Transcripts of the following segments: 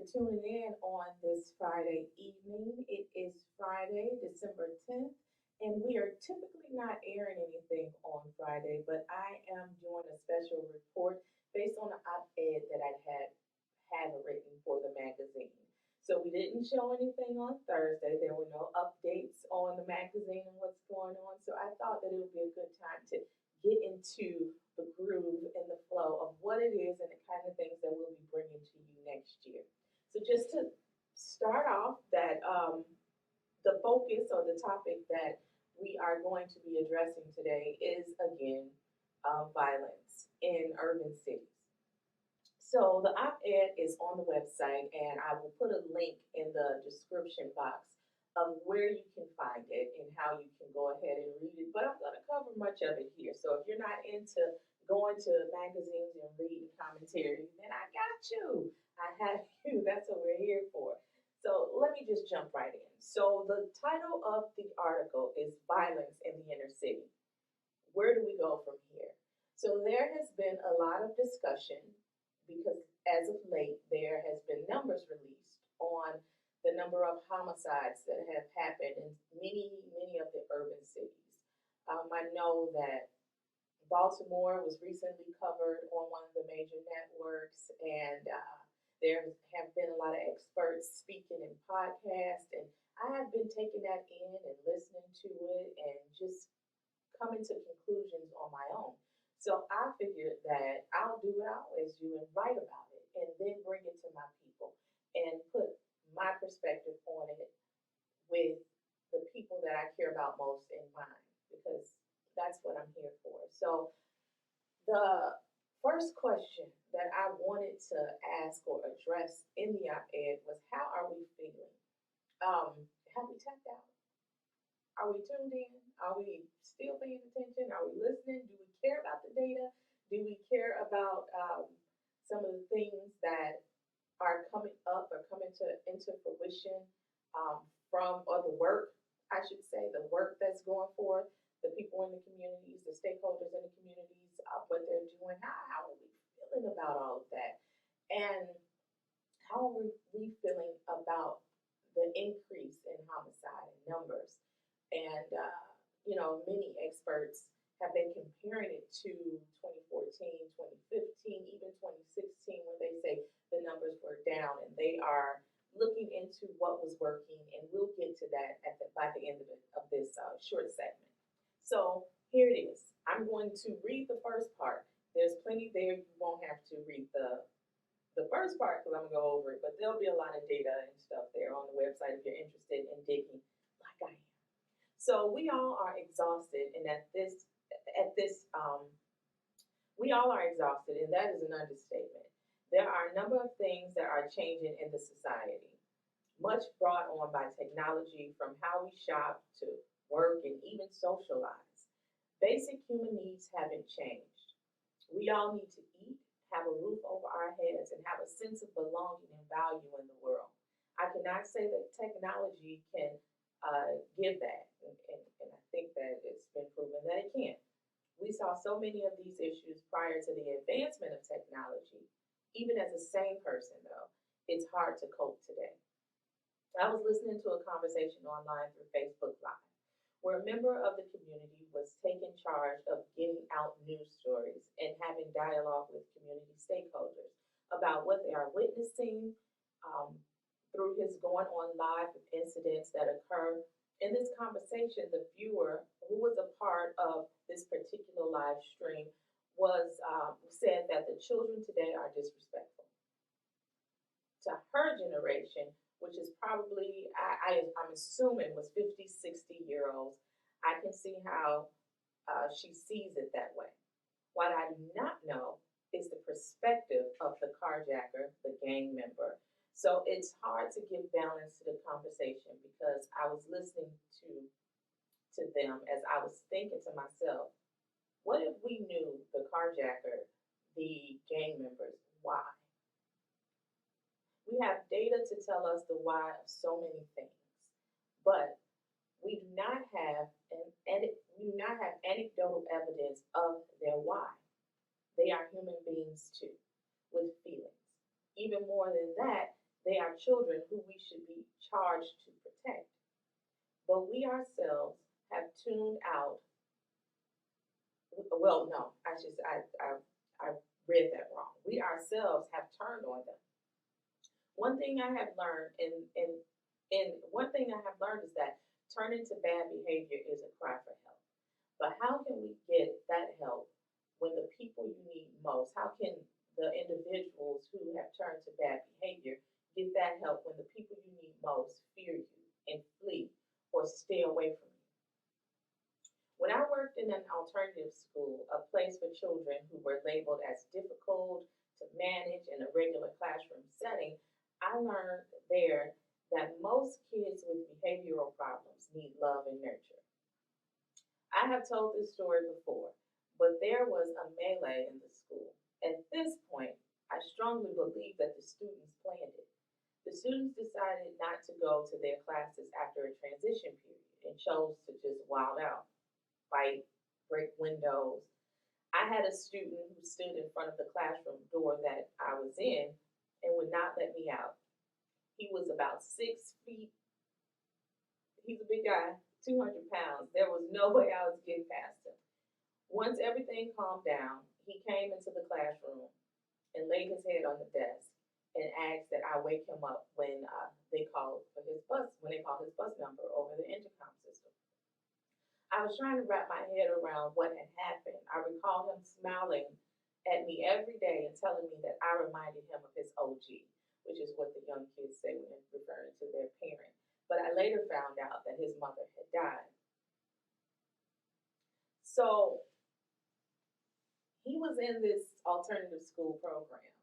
tuning in on this Friday evening. It is Friday, December 10th, and we are typically not airing anything on Friday, but I am doing a special report based on an op-ed that I had written for the magazine. So we didn't show anything on Thursday. There were no updates on the magazine and what's going on. So I thought that it would be a good time to get into the groove and the flow of what it is and the kind of things that we'll be bringing to you next year. So just to start off, that the focus or the topic that we are going to be addressing today is again violence in urban cities. So the op-ed is on the website, and I will put a link in the description box of where you can find it and how you can go ahead and read it. But I'm going to cover much of it here. So if you're not into going to magazines and reading commentary, then I got you. I have you. That's what we're here for. So let me just jump right in. So the title of the article is Violence in the Inner City. Where do we go from here? So there has been a lot of discussion because as of late, there has been numbers released on the number of homicides that have happened in many of the urban cities. I know that Baltimore was recently covered on one of the major networks, and there have been a lot of experts speaking in podcasts, and I have been taking that in and listening to it and just coming to conclusions on my own. So I figured that I'll do what I always do and write about it and then bring it to my people and put my perspective on it with the people that I care about most in mind, because that's what I'm here for. So the first question that I wanted to ask or address in the op-ed was, how are we feeling? Have we tapped out? Are we tuned in? Are we still paying attention? Are we listening? Do we care about the data? Do we care about some of the things that are coming up or coming into fruition from, or the work, I should say, the work that's going forth, the people in the communities, the stakeholders in the communities, what they're doing? How are we feeling about all of that? And how are we feeling about the increase in homicide and numbers? And, many experts have been comparing it to 2014, 2015, even 2016, when they say the numbers were down, and they are looking into what was working, and we'll get to that by the end of this short segment. So here it is. I'm going to read the first part. There's plenty there. You won't have to read the first part because I'm going to go over it, but there'll be a lot of data and stuff there on the website if you're interested in digging like I am. So we all are exhausted, and we all are exhausted, and that is an understatement. There are a number of things that are changing in the society, much brought on by technology, from how we shop to work and even socialize. Basic human needs haven't changed. We all need to eat, have a roof over our heads, and have a sense of belonging and value in the world. I cannot say that technology can give that, and I think that it's been proven that it can't. We saw so many of these issues prior to the advancement of technology. Even as a sane person, though, it's hard to cope today. I was listening to a conversation online through Facebook Live, where a member of the community was taking charge of getting out news stories and having dialogue with community stakeholders about what they are witnessing through his going on live with incidents that occur. In this conversation, the viewer who was a part of this particular live stream was said that the children today are disrespectful. To her generation, which is probably, I'm assuming, was 50, 60-year-olds, I can see how she sees it that way. What I do not know is the perspective of the carjacker, the gang member. So it's hard to give balance to the conversation, because I was listening to them as I was thinking to myself, what if we knew the carjacker, the gang members, why? We have data to tell us the why of so many things, but we do not have anecdotal evidence of their why. They are human beings too, with feelings. Even more than that, They are children who we should be charged to protect. But we ourselves have tuned out. Well, no, I read that wrong. We ourselves have turned on them. One thing I have learned, and one thing I have learned is that turning to bad behavior is a cry for help. But how can we get that help when the people you need most? How can the individuals who have turned to bad behavior get that help when the people you need most fear you and flee or stay away from you? When I worked in an alternative school, a place for children who were labeled as difficult to manage in a regular classroom setting, I learned there that most kids with behavioral problems need love and nurture. I have told this story before, but there was a melee in the school. At this point, I strongly believe that the students planned it. The students decided not to go to their classes after a transition period and chose to just wild out, fight, break windows. I had a student who stood in front of the classroom door that I was in and would not let me out. He was about 6 feet. He's a big guy, 200 pounds. There was no way I was getting past him. Once everything calmed down, he came into the classroom and laid his head on the desk and asked that I wake him up when they called for his bus, when they called his bus number over the intercom system. I was trying to wrap my head around what had happened. I recall him smiling at me every day and telling me that I reminded him of his OG, which is what the young kids say when they're referring to their parent. But I later found out that his mother had died. So he was in this alternative school program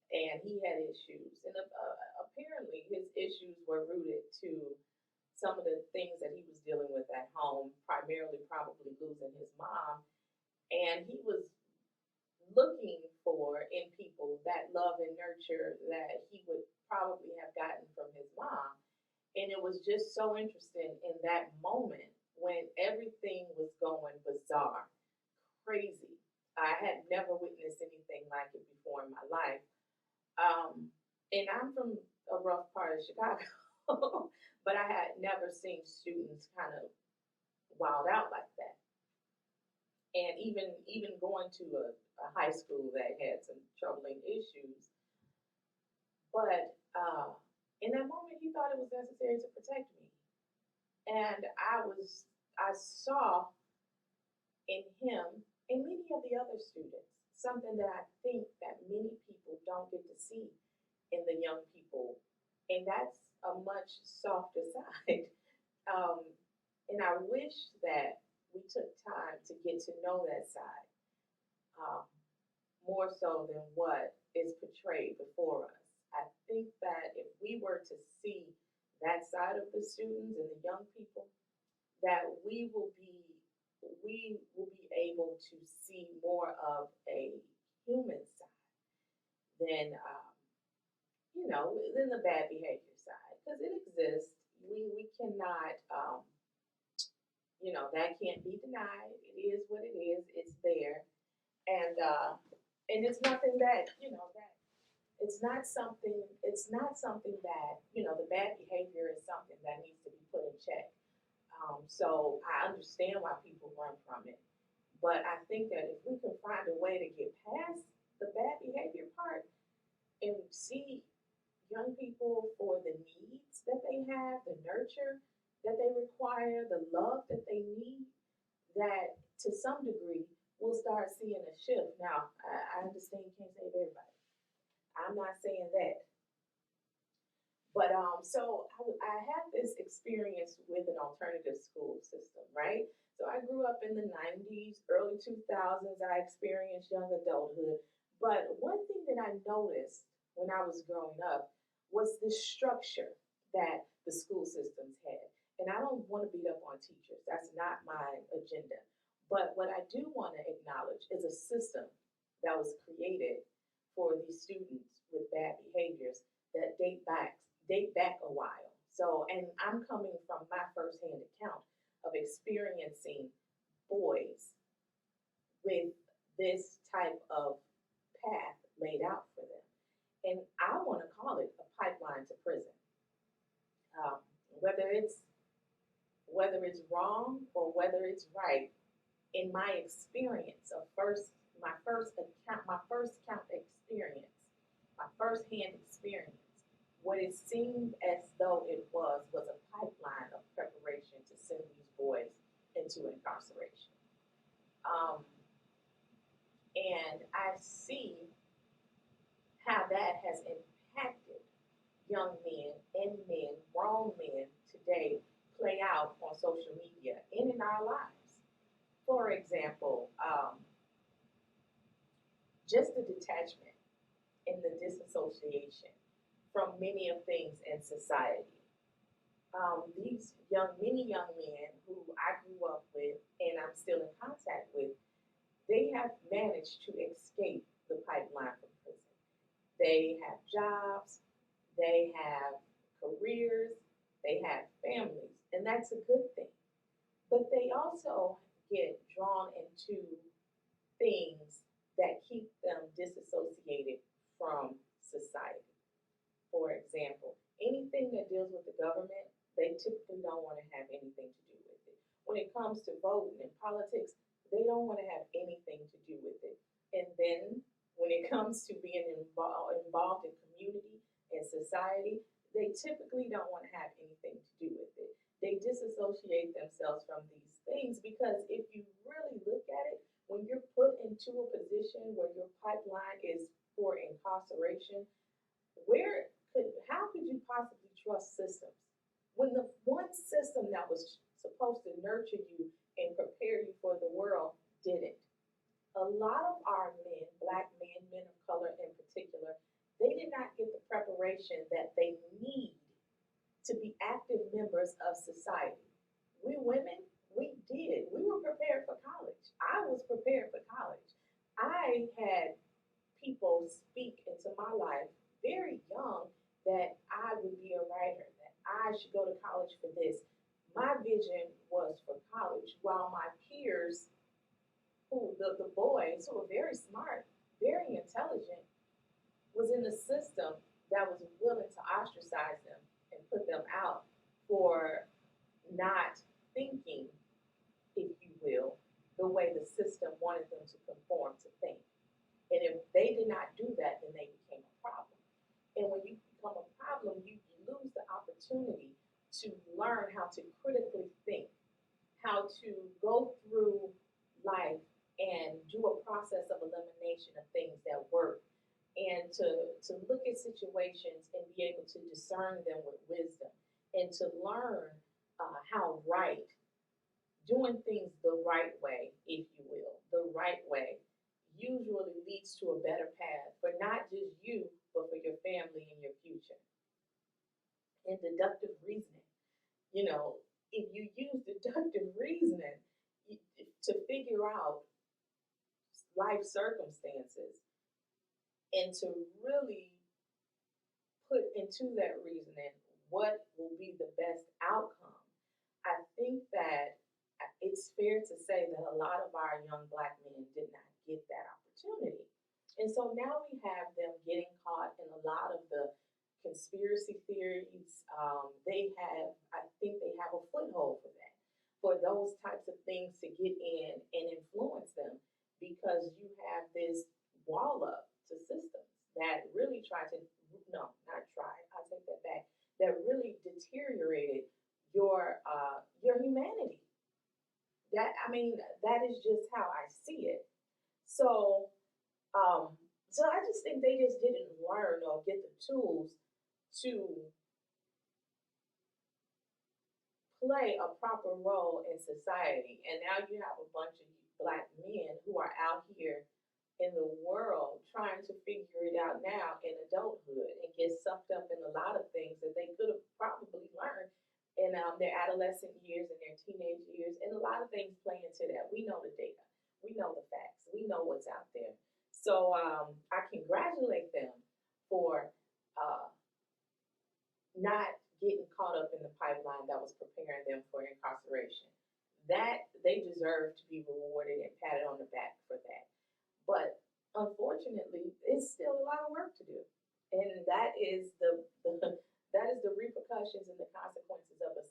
and he had issues. And apparently his issues were rooted to some of the things that he was dealing with at home, primarily probably losing his mom. And he was looking for in people that love and nurture that he would probably have gotten from his mom. And it was just so interesting in that moment when everything was going bizarre, crazy. I had never witnessed anything like it before in my life. And I'm from a rough part of Chicago, but I had never seen students kind of wild out like that. And even going to a high school that had some troubling issues, but in that moment, he thought it was necessary to protect me, and I saw in him and many of the other students something that I think that many people don't get to see in the young people, and that's a much softer side. Um, and I wish that we took time to get to know that side um, more so than what is portrayed before us. I think that if we were to see that side of the students and the young people, that we will be able to see more of a human side than than the bad behavior side, because it exists. We cannot that can't be denied. It is what it is. It's there, and it's nothing that that it's not something that the bad behavior is something that needs to be put in check. So I understand why people run from it, but I think that if we can find a way to get past the bad behavior part and see young people for the needs that they have, the nurture that they require, the love that they need, that to some degree we'll start seeing a shift. Now, I understand you can't save everybody. I'm not saying that. But I had this experience with an alternative school system, right? So I grew up in the 90s, early 2000s. I experienced young adulthood. But one thing that I noticed when I was growing up was the structure that the school systems had. And I don't want to beat up on teachers. That's not my agenda. But what I do want to acknowledge is a system that was created for these students with bad behaviors that date back a while. So, and I'm coming from my firsthand account of experiencing boys with this type of path laid out for them. And I want to call it a pipeline whether it's wrong or whether it's right. In my experience of my first count experience, my first hand experience, what it seemed as though it was a pipeline of preparation to send these boys into incarceration. Um, and I see how that has impacted young men and men, grown men today, play out on social media and in our lives. For example, just the detachment and the disassociation from many of things in society. Many young men who I grew up with and I'm still in contact with, they have managed to escape the pipeline from prison. They have jobs, they have careers, they have families, and that's a good thing. But they also get drawn into things that keep them disassociated from society. For example, anything that deals with the government, they typically don't want to have anything to do with it. When it comes to voting and politics, they don't want to have anything to do with it. And then when it comes to being involved in community and society, they typically don't want to have anything to do with it. They disassociate themselves from these things because if you really look at it, when you're put into a position where your pipeline is for incarceration, how could you possibly trust systems when the one system that was supposed to nurture you and prepare you for the world didn't? A lot of our men, black men, men of color in particular, they did not get the preparation that they need to be active members of society. We women, we did. We were prepared for college. I was prepared for college. I had people speak into my life very young that I would be a writer, that I should go to college for this. My vision was for college, while my peers, the boys who were very smart, very intelligent, was in a system that was willing to ostracize them and put them out for not thinking, if you will, the way the system wanted them to conform to think. And if they did not do that, then they became a problem. And when you become a problem, you lose the opportunity to learn how to critically think, how to go through life and do a process of elimination of things that work, and to look at situations and be able to discern them with wisdom, and to learn how right, doing things the right way, if you will, the right way, usually leads to a better path for not just you, but for your family and your future. And deductive reasoning, you know, if you use deductive reasoning to figure out life circumstances and to really put into that reasoning what will be the best outcome, I think that it's fair to say that a lot of our young black men did not get that opportunity. And so now we have them getting caught in a lot of the conspiracy theories. I think they have a foothold for that, for those types of things to get in and influence them, because you have this wall up to systems that really try to, no, not try, I'll take that back, that really deteriorated your humanity. That is just how I see it. So, so I just think they just didn't learn or get the tools to play a proper role in society. And now you have a bunch of black men who are out here in the world trying to figure it out now in adulthood and get sucked up in a lot of things that they could have probably learned in their adolescent years and their teenage years. And a lot of things play into that. We know the data, we know the facts, we know what's out there. So I congratulate them for not getting caught up in the pipeline that was preparing them for incarceration. That they deserve to be rewarded and patted on the back for that. But unfortunately, it's still a lot of work to do, and that is the that is the repercussions and the consequences of a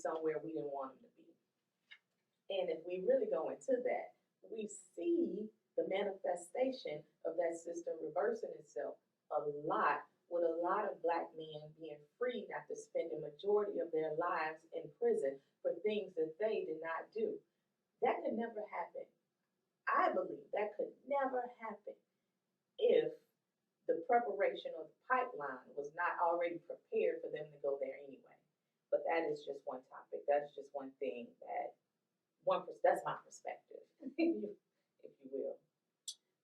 somewhere we didn't want them to be. And if we really go into that, we see the manifestation of that system reversing itself a lot, with a lot of Black men being freed after spending majority of their lives in prison for things that they did not do. That could never happen. I believe that could never happen if the preparation of the pipeline was not already prepared for them to go there anyway. But that is just one topic. That's just one thing that's my perspective, if you will.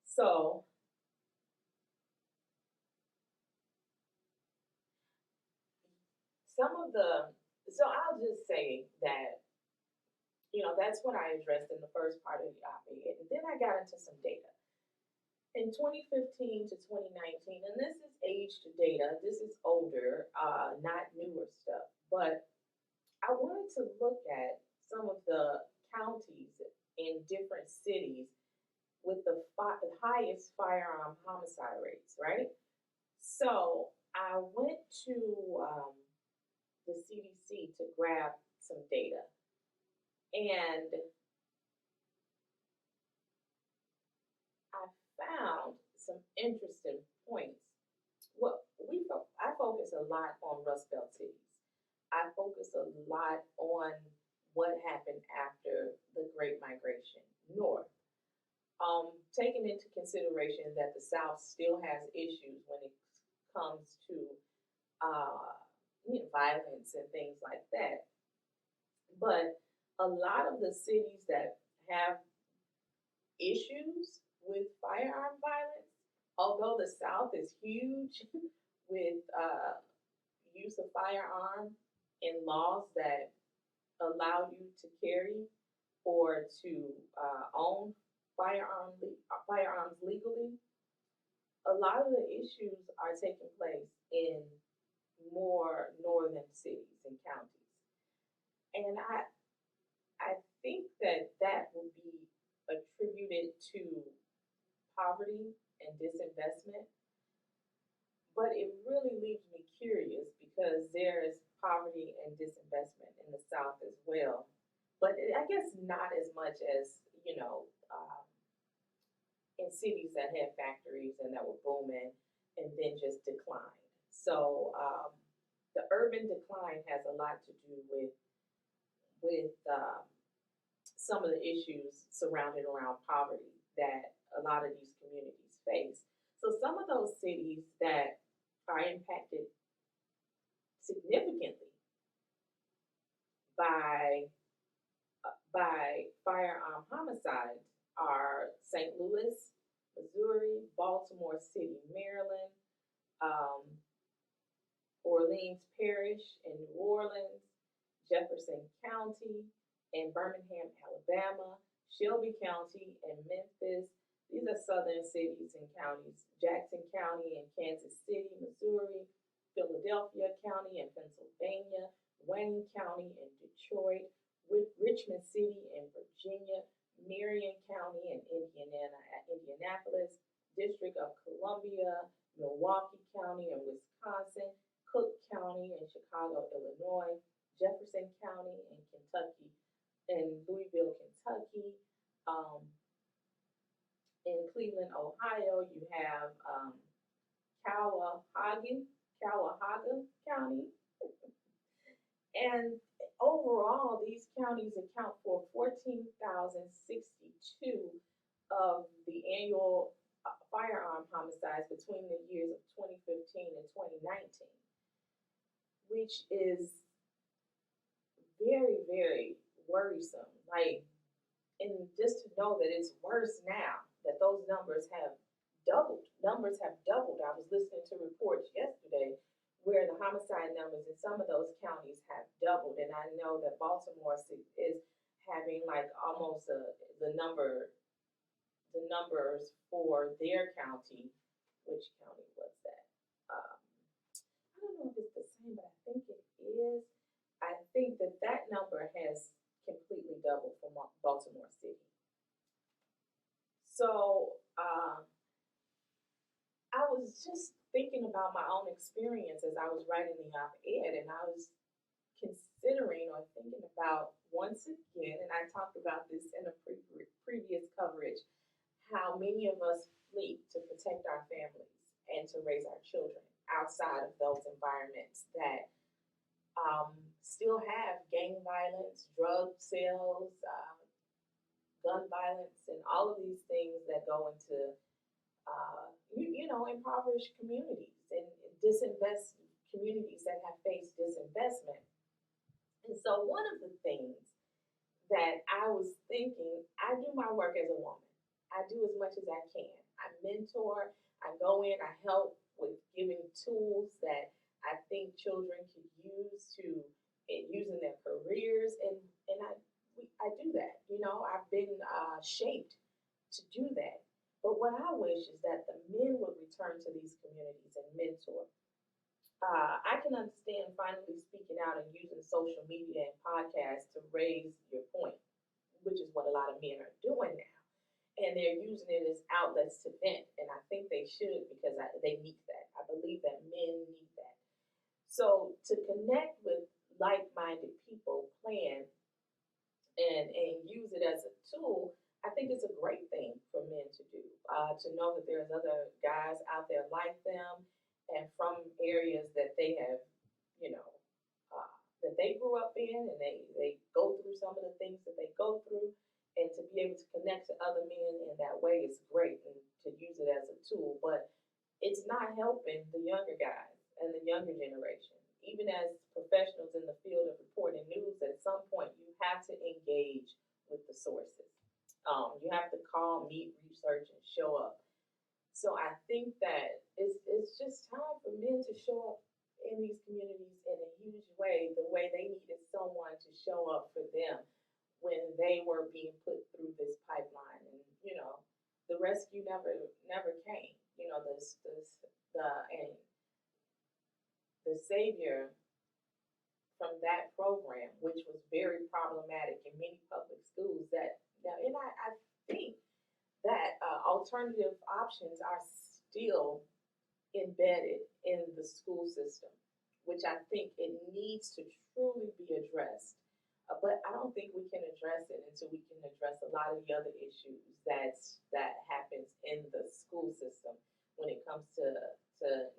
So I'll just say that, that's what I addressed in the first part of the op-ed. And then I got into some data. In 2015 to 2019, and this is aged data, this is older, not newer stuff, but I wanted to look at some of the counties in different cities with the highest firearm homicide rates, right? So I went to the CDC to grab some data, and I found some interesting points. Well, I focus a lot on Rust Belt cities. I focus a lot on what happened after the Great Migration north. Taking into consideration that the South still has issues when it comes to violence and things like that. But a lot of the cities that have issues with firearm violence, although the South is huge with use of firearm in laws that allow you to carry or to own firearms legally, a lot of the issues are taking place in more northern cities and counties. And I think that will be attributed to poverty and disinvestment. But it really leaves me curious because there is poverty and disinvestment in the South as well. But I guess not as much as, in cities that had factories and that were booming and then just declined. So the urban decline has a lot to do with some of the issues surrounding around poverty that a lot of these communities face. So some of those cities that are impacted significantly by firearm homicides are St. Louis, Missouri, Baltimore City, Maryland, Orleans Parish in New Orleans, Jefferson County and Birmingham, Alabama, Shelby County and Memphis. These are southern cities and counties. Jackson County and Kansas City, Missouri, Philadelphia County and Pennsylvania, Wayne County and Detroit, Richmond City and Virginia, Marion County and Indianapolis, District of Columbia, Milwaukee County and Wisconsin, Cook County and Chicago, Illinois, Jefferson County and Kentucky, and Louisville, Kentucky. In Cleveland, Ohio, you have Cuyahoga County. And overall, these counties account for 14,062 of the annual firearm homicides between the years of 2015 and 2019, which is very, very worrisome. And just to know that it's worse now, that those numbers have doubled. Numbers have doubled. I was listening to reports yesterday where the homicide numbers in some of those counties have doubled. And I know that Baltimore is having almost the numbers for their county. Which county was that? I don't know if it's the same, but I think it is. I think that number has completely doubled for Baltimore City. So I was just thinking about my own experience as I was writing the op-ed, and I was considering or thinking about once again, and I talked about this in a previous coverage, how many of us flee to protect our families and to raise our children outside of those environments that still have gang violence, drug sales, gun violence, and all of these things that go into impoverished communities and disinvest communities that have faced disinvestment. And so one of the things that I was thinking, I do my work as a woman. I do as much as I can. I mentor, I go in, I help with giving tools that I think children could use to use in their careers, and I do that. I've been shaped to do that. But what I wish is that the men would return to these communities and mentor. I can understand finally speaking out and using social media and podcasts to raise your point, which is what a lot of men are doing now. And they're using it as outlets to vent. And I think they should because they need that. I believe that men need that. So to connect with like-minded people, plan and use it as a tool, I think it's a great thing for men to do. To know that there's other guys out there like them and from areas that they have, that they grew up in, and they go through some of the things that they go through, and to be able to connect to other men in that way is great, and to use it as a tool. But it's not helping the younger guys and the younger generation. Even as professionals in the field of reporting news, at some point you have to engage with the sources. You have to call, meet, research, and show up. So I think that it's just time for men to show up in these communities in a huge way, the way they needed someone to show up for them when they were being put through this pipeline. And the rescue never came. The savior from that program, which was very problematic in many public schools, I think that alternative options are still embedded in the school system, which I think it needs to truly be addressed. But I don't think we can address it until we can address a lot of the other issues that happens in the school system when it comes to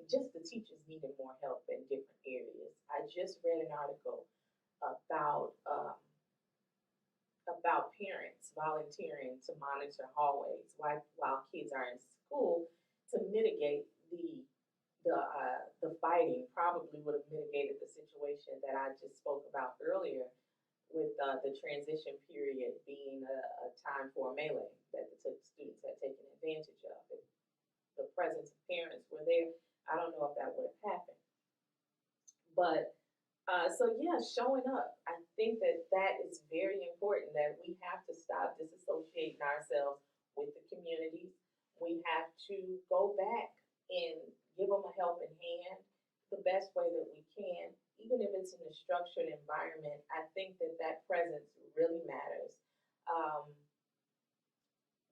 just the teachers needing more help in different areas. I just read an article about parents volunteering to monitor hallways while kids are in school to mitigate the fighting. Probably would have mitigated the situation that I just spoke about earlier with the transition period being a time for a melee that the students had taken advantage of. If the presence of parents were there, I don't know if that would have happened. But showing up. I think that is very important, that we have to stop disassociating ourselves with the communities. We have to go back and give them a helping hand the best way that we can, even if it's in a structured environment. I think that presence really matters.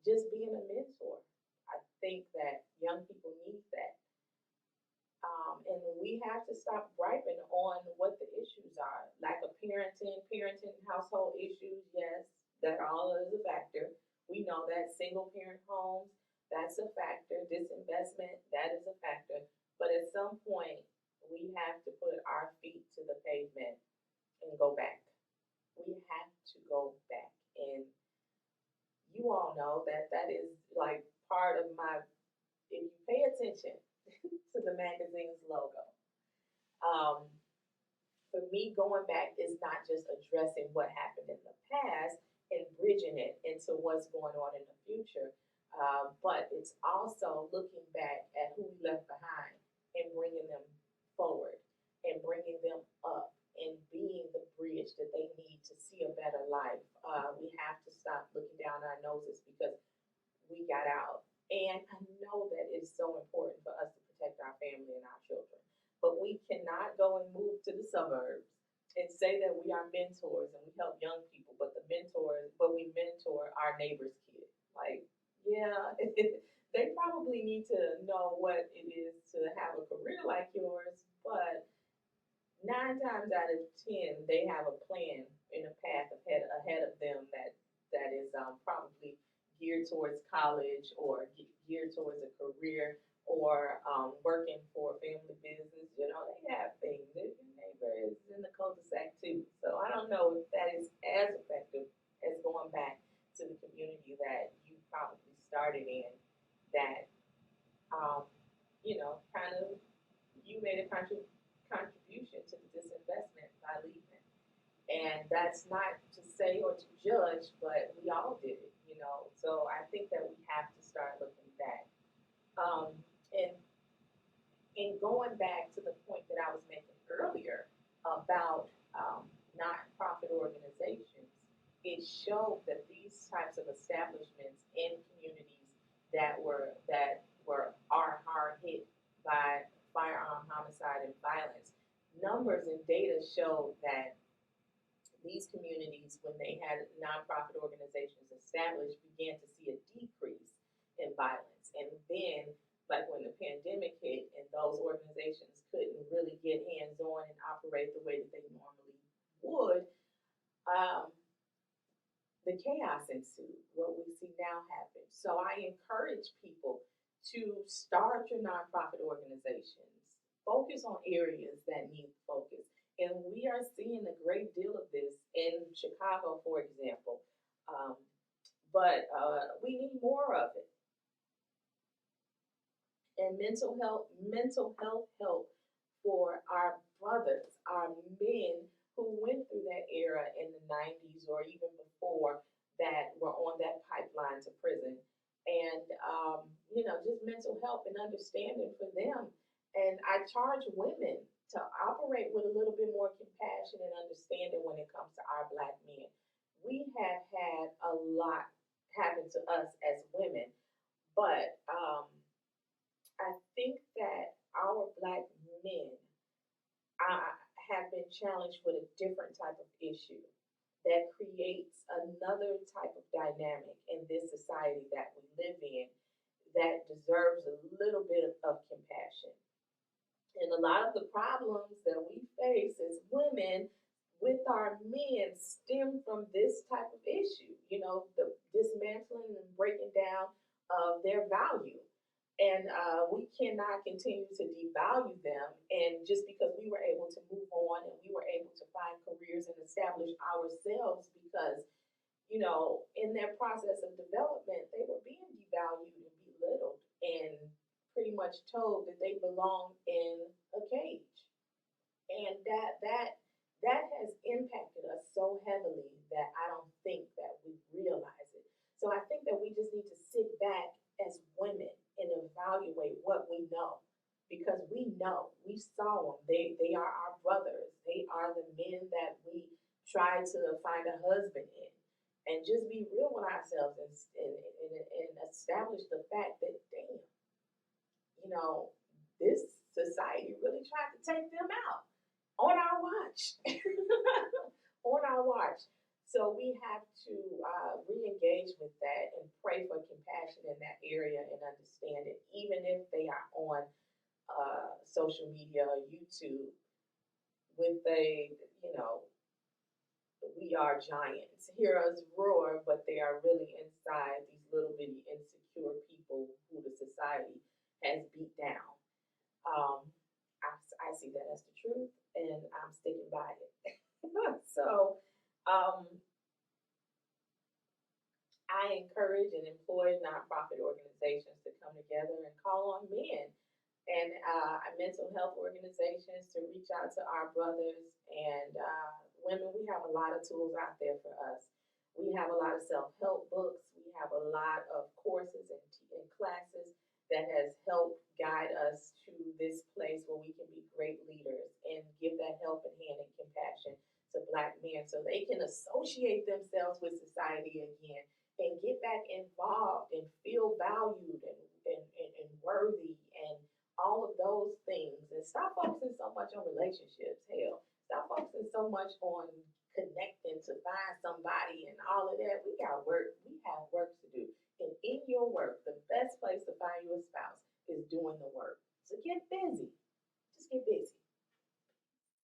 Just being a mentor. I think that young people need that. And we have to stop griping on what the issues are. Lack of parenting, household issues, yes, that all is a factor. We know that single parent homes, that's a factor. Disinvestment, that is a factor. But at some point, we have to put our feet to the pavement and go back. We have to go back. And you all know that is like part of if you pay attention to the magazine's logo. For me, going back is not just addressing what happened in the past and bridging it into what's going on in the future, but it's also looking back at who we left behind and bringing them forward and bringing them up and being the bridge that they need to see a better life. We have to stop looking down our noses because we got out. And I know that it's so important for us to protect our family and our children. But we cannot go and move to the suburbs and say that we are mentors and we help young people, but we mentor our neighbor's kid. Like, yeah, they probably need to know what it is to have a career like yours, but 9 times out of 10, they have a plan in a path ahead of them that is probably geared towards college or geared towards a career or working for a family business. You know, they have things. Your neighbor is in the cul-de-sac too. So I don't know if that is as effective as going back to the community that you probably started in that, um, kind of you made a contribution to the disinvestment by leaving. And that's not to say or to judge, but we all did it, you know. So I think that we have to start looking back. And going back to the point that I was making earlier about nonprofit organizations, it showed that these types of establishments in communities that were are hard hit by firearm homicide and violence, numbers and data showed that these communities, when they had nonprofit organizations established, began to see a decrease in violence. And then, like when the pandemic hit and those organizations couldn't really get hands on and operate the way that they normally would, um, the chaos ensued. What we see now happen. So I encourage people to start your nonprofit organizations. Focus on areas that need focus. And we are seeing a great deal of this in Chicago, for example. But we need more of it. And mental health help for our brothers, our men who went through that era in the 90s or even before that were on that pipeline to prison. And, just mental health and understanding for them. And I charge women to operate with a little bit more compassion and understanding when it comes to our Black men. We have had a lot happen to us as women, but I think that our Black men have been challenged with a different type of issue that creates another type of dynamic in this society that we live in that deserves a little bit of compassion. And a lot of the problems that we face as women with our men stem from this type of issue, the dismantling and breaking down of their value. And we cannot continue to devalue them. And just because we were able to move on and we were able to find careers and establish ourselves because, in their process of development, they were being devalued and belittled and pretty much told that they belong in a cage. And that has impacted us so heavily that I don't think that we realize it. So I think that we just need to sit back as women and evaluate what we know. Because we know, we saw them. They are our brothers. They are the men that we try to find a husband in. And just be real with ourselves and establish the fact that, damn, this society really tried to take them out on our watch. On our watch. So we have to re-engage with that and pray for compassion in that area and understand it, even if they are on social media or YouTube with we are giants. Hear us roar, but they are really inside these little bitty insecure people who the society has beat down. I see that as the truth, and I'm sticking by it. So I encourage and employ nonprofit organizations to come together and call on men and mental health organizations to reach out to our brothers and women. We have a lot of tools out there for us. We have a lot of self-help books. We have a lot of courses and classes that has helped guide us to this place where we can be great leaders and give that helping hand and compassion to Black men so they can associate themselves with society again and get back involved and feel valued and worthy and all of those things. And stop focusing so much on relationships. Hell, stop focusing so much on connecting to find somebody and all of that. We got work. We have work to do. And in your work, the best place to find you a spouse is doing the work. So get busy.